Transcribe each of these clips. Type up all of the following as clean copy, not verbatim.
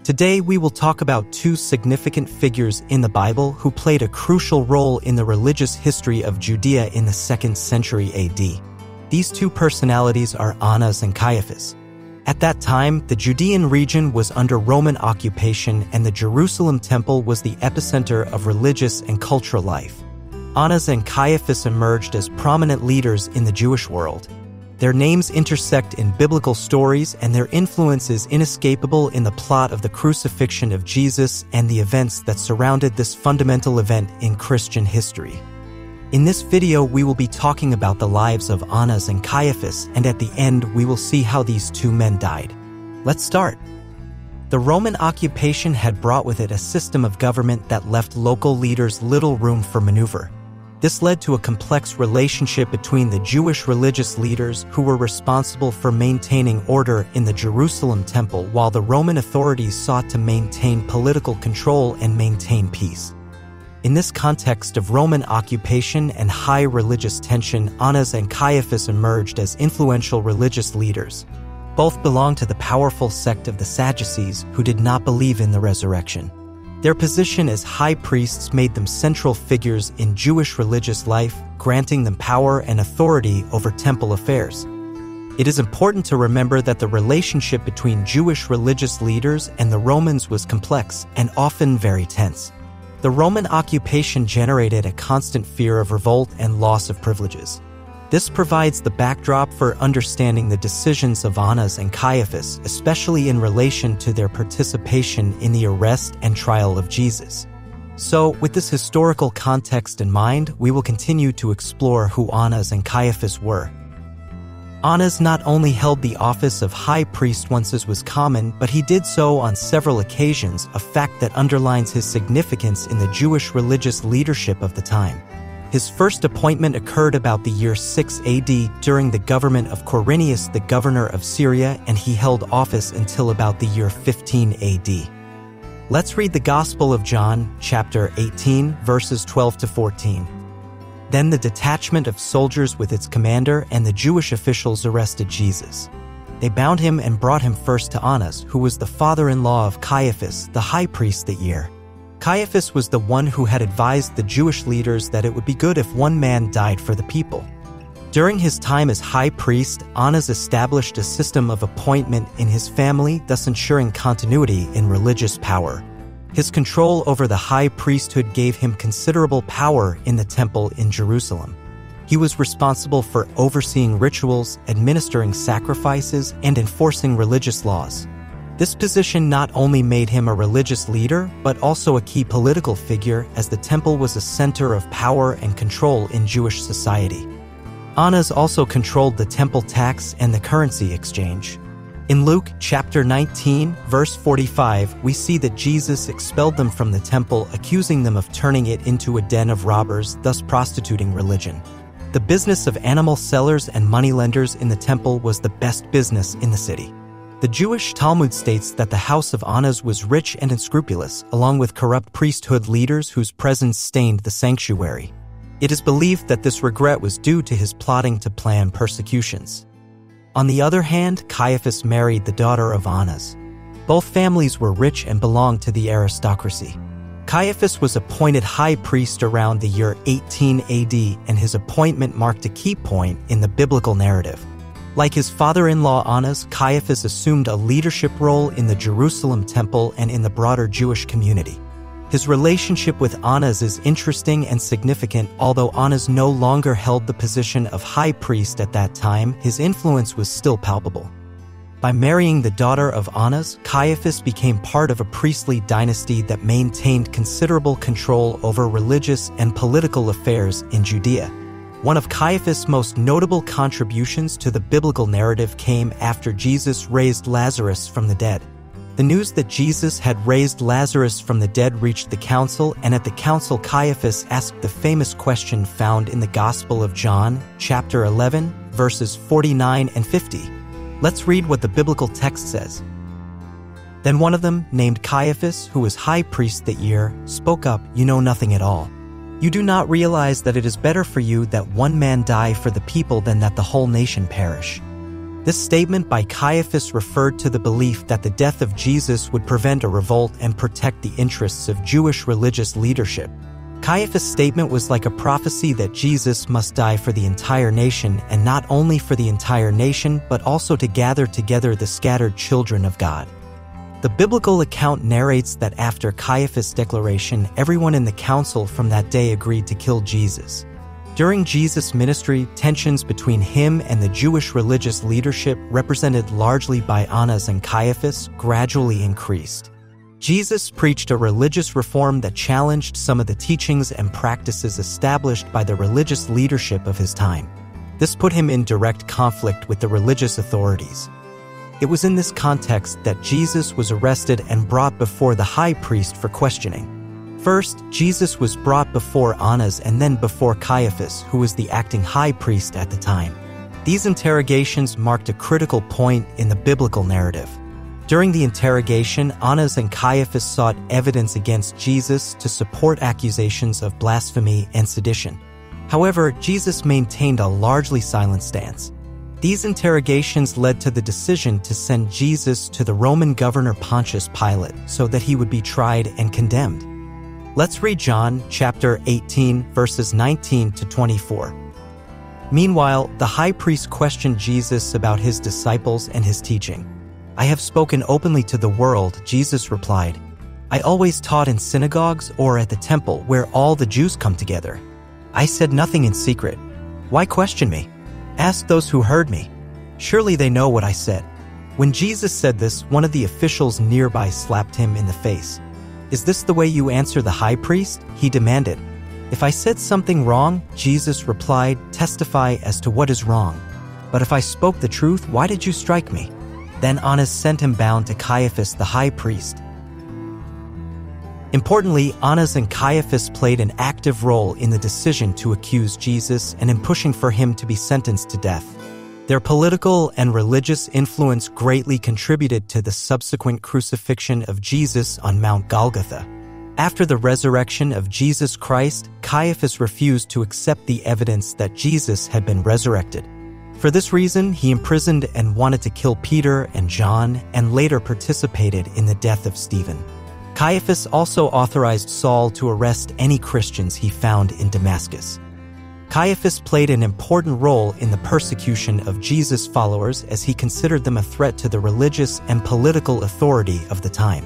Today we will talk about two significant figures in the Bible who played a crucial role in the religious history of Judea in the 2nd century AD. These two personalities are Anas and Caiaphas. At that time, the Judean region was under Roman occupation and the Jerusalem temple was the epicenter of religious and cultural life. Anas and Caiaphas emerged as prominent leaders in the Jewish world. Their names intersect in biblical stories and their influence is inescapable in the plot of the crucifixion of Jesus and the events that surrounded this fundamental event in Christian history. In this video, we will be talking about the lives of Anas and Caiaphas, and at the end, we will see how these two men died. Let's start. The Roman occupation had brought with it a system of government that left local leaders little room for maneuver. This led to a complex relationship between the Jewish religious leaders who were responsible for maintaining order in the Jerusalem temple while the Roman authorities sought to maintain political control and maintain peace. In this context of Roman occupation and high religious tension, Anas and Caiaphas emerged as influential religious leaders. Both belonged to the powerful sect of the Saducees who did not believe in the resurrection. Their position as high priests made them central figures in Jewish religious life, granting them power and authority over temple affairs. It is important to remember that the relationship between Jewish religious leaders and the Romans was complex and often very tense. The Roman occupation generated a constant fear of revolt and loss of privileges. This provides the backdrop for understanding the decisions of Anas and Caiaphas, especially in relation to their participation in the arrest and trial of Jesus. So, with this historical context in mind, we will continue to explore who Anas and Caiaphas were. Anas not only held the office of high priest once as was common, but he did so on several occasions, a fact that underlines his significance in the Jewish religious leadership of the time. His first appointment occurred about the year 6 AD during the government of Quirinius, the governor of Syria, and he held office until about the year 15 AD. Let's read the Gospel of John, chapter 18, verses 12 to 14. Then the detachment of soldiers with its commander and the Jewish officials arrested Jesus. They bound him and brought him first to Annas, who was the father-in-law of Caiaphas, the high priest that year. Caiaphas was the one who had advised the Jewish leaders that it would be good if one man died for the people. During his time as high priest, Annas established a system of appointment in his family, thus ensuring continuity in religious power. His control over the high priesthood gave him considerable power in the temple in Jerusalem. He was responsible for overseeing rituals, administering sacrifices, and enforcing religious laws. This position not only made him a religious leader, but also a key political figure, as the temple was a center of power and control in Jewish society. Annas also controlled the temple tax and the currency exchange. In Luke chapter 19, verse 45, we see that Jesus expelled them from the temple, accusing them of turning it into a den of robbers, thus prostituting religion. The business of animal sellers and moneylenders in the temple was the best business in the city. The Jewish Talmud states that the house of Anas was rich and unscrupulous, along with corrupt priesthood leaders whose presence stained the sanctuary. It is believed that this regret was due to his plotting to plan persecutions. On the other hand, Caiaphas married the daughter of Anas. Both families were rich and belonged to the aristocracy. Caiaphas was appointed high priest around the year 18 AD, and his appointment marked a key point in the biblical narrative. Like his father-in-law Anas, Caiaphas assumed a leadership role in the Jerusalem temple and in the broader Jewish community. His relationship with Anas is interesting and significant. Although Anas no longer held the position of high priest at that time, his influence was still palpable. By marrying the daughter of Anas, Caiaphas became part of a priestly dynasty that maintained considerable control over religious and political affairs in Judea. One of Caiaphas' most notable contributions to the biblical narrative came after Jesus raised Lazarus from the dead. The news that Jesus had raised Lazarus from the dead reached the council, and at the council Caiaphas asked the famous question found in the Gospel of John, chapter 11, verses 49 and 50. Let's read what the biblical text says. Then one of them, named Caiaphas, who was high priest that year, spoke up, "You know nothing at all. You do not realize that it is better for you that one man die for the people than that the whole nation perish." This statement by Caiaphas referred to the belief that the death of Jesus would prevent a revolt and protect the interests of Jewish religious leadership. Caiaphas' statement was like a prophecy that Jesus must die for the entire nation, and not only for the entire nation, but also to gather together the scattered children of God. The biblical account narrates that after Caiaphas' declaration, everyone in the council from that day agreed to kill Jesus. During Jesus' ministry, tensions between him and the Jewish religious leadership, represented largely by Anas and Caiaphas, gradually increased. Jesus preached a religious reform that challenged some of the teachings and practices established by the religious leadership of his time. This put him in direct conflict with the religious authorities. It was in this context that Jesus was arrested and brought before the high priest for questioning. First, Jesus was brought before Anas and then before Caiaphas, who was the acting high priest at the time. These interrogations marked a critical point in the biblical narrative. During the interrogation, Anas and Caiaphas sought evidence against Jesus to support accusations of blasphemy and sedition. However, Jesus maintained a largely silent stance. These interrogations led to the decision to send Jesus to the Roman governor Pontius Pilate so that he would be tried and condemned. Let's read John chapter 18, verses 19 to 24. Meanwhile, the high priest questioned Jesus about his disciples and his teaching. "I have spoken openly to the world," Jesus replied. "I always taught in synagogues or at the temple where all the Jews come together. I said nothing in secret. Why question me? Ask those who heard me. Surely they know what I said." When Jesus said this, one of the officials nearby slapped him in the face. "Is this the way you answer the high priest?" he demanded. "If I said something wrong," Jesus replied, "testify as to what is wrong. But if I spoke the truth, why did you strike me?" Then Annas sent him bound to Caiaphas the high priest. Importantly, Anas and Caiaphas played an active role in the decision to accuse Jesus and in pushing for him to be sentenced to death. Their political and religious influence greatly contributed to the subsequent crucifixion of Jesus on Mount Golgotha. After the resurrection of Jesus Christ, Caiaphas refused to accept the evidence that Jesus had been resurrected. For this reason, he imprisoned and wanted to kill Peter and John, and later participated in the death of Stephen. Caiaphas also authorized Saul to arrest any Christians he found in Damascus. Caiaphas played an important role in the persecution of Jesus' followers as he considered them a threat to the religious and political authority of the time.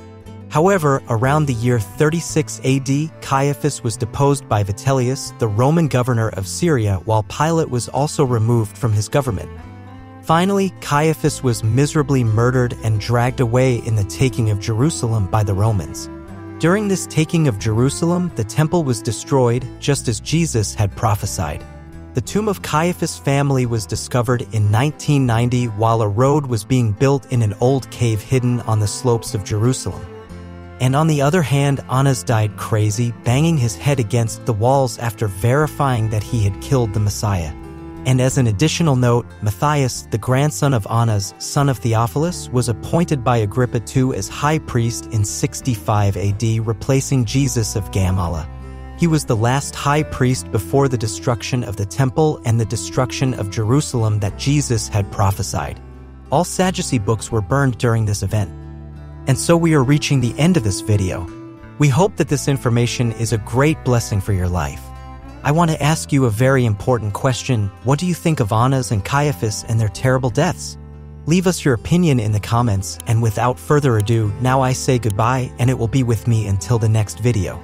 However, around the year 36 AD, Caiaphas was deposed by Vitellius, the Roman governor of Syria, while Pilate was also removed from his government. Finally, Caiaphas was miserably murdered and dragged away in the taking of Jerusalem by the Romans. During this taking of Jerusalem, the temple was destroyed, just as Jesus had prophesied. The tomb of Caiaphas' family was discovered in 1990 while a road was being built in an old cave hidden on the slopes of Jerusalem. And on the other hand, Annas died crazy, banging his head against the walls after verifying that he had killed the Messiah. And as an additional note, Matthias, the grandson of Annas, son of Theophilus, was appointed by Agrippa II as high priest in 65 AD, replacing Jesus of Gamala. He was the last high priest before the destruction of the temple and the destruction of Jerusalem that Jesus had prophesied. All Sadducee books were burned during this event. And so we are reaching the end of this video. We hope that this information is a great blessing for your life. I want to ask you a very important question. What do you think of Anas and Caiaphas and their terrible deaths? Leave us your opinion in the comments, and without further ado, now I say goodbye, and it will be with me until the next video.